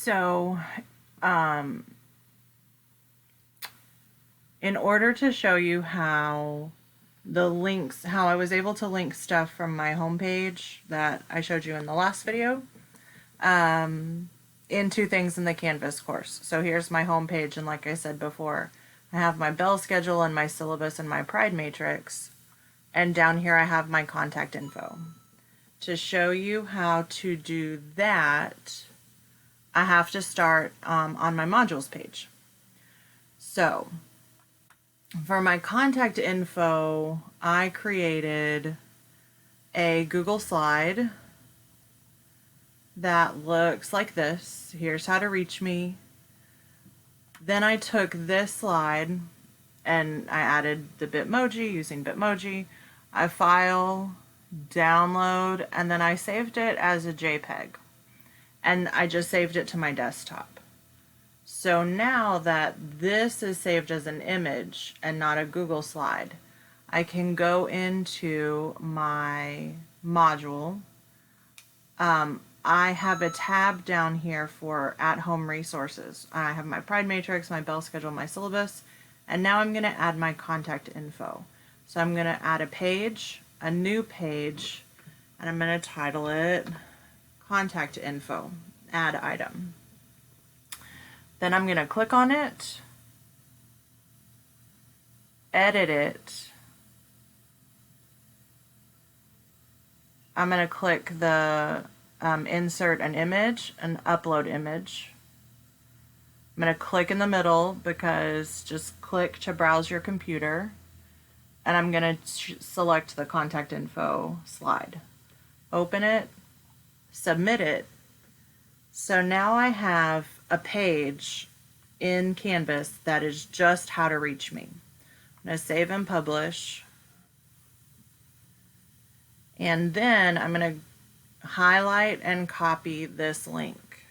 So, um, in order to show you how how I was able to link stuff from my homepage that I showed you in the last video, into things in the Canvas course. So here's my homepage, and like I said before, I have my bell schedule and my syllabus and my pride matrix, and down here I have my contact info. To show you how to do that, I have to start on my modules page. So for my contact info, I created a Google slide that looks like this. Here's how to reach me. Then I took this slide and I added the bitmoji using bitmoji. I file, download, and then I saved it as a JPEG. And I just saved it to my desktop. So now that this is saved as an image and not a Google slide, I can go into my module. I have a tab down here for at-home resources. I have my pride matrix, my bell schedule, my syllabus, and now I'm going to add my contact info. So I'm going to add a page, a new page, and I'm going to title it contact info, add item. Then I'm going to click on it, edit it. I'm going to click the insert an image and upload image. I'm going to click in the middle because just click to browse your computer, and I'm going to select the contact info slide. Open it, submit it. So now I have a page in Canvas that is just how to reach me. I'm going to save and publish. And then I'm going to highlight and copy this link.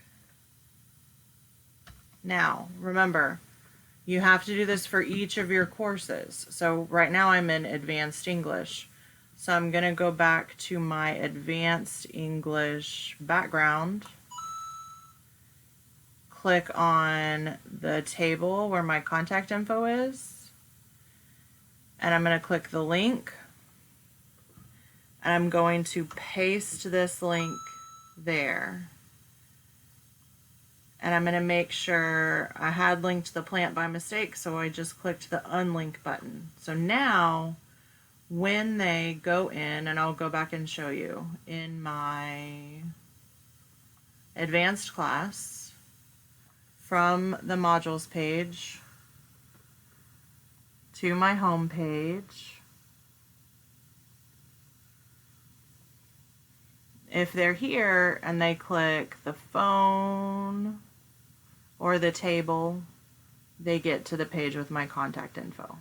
Now, remember, you have to do this for each of your courses. So right now I'm in Advanced English. So I'm going to go back to my Advanced English background, click on the table where my contact info is, and I'm going to click the link, and I'm going to paste this link there. And I'm going to make sure I had linked the plant by mistake, so I just clicked the unlink button. So now when they go in, and I'll go back and show you in my advanced class, from the modules page to my home page, if they're here and they click the phone or the table, they get to the page with my contact info.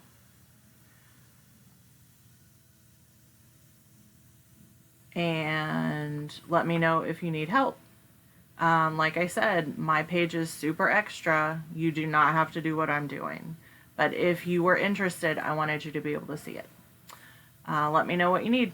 And let me know if you need help. Like I said, my page is super extra. You do not have to do what I'm doing. But if you were interested, I wanted you to be able to see it. Let me know what you need.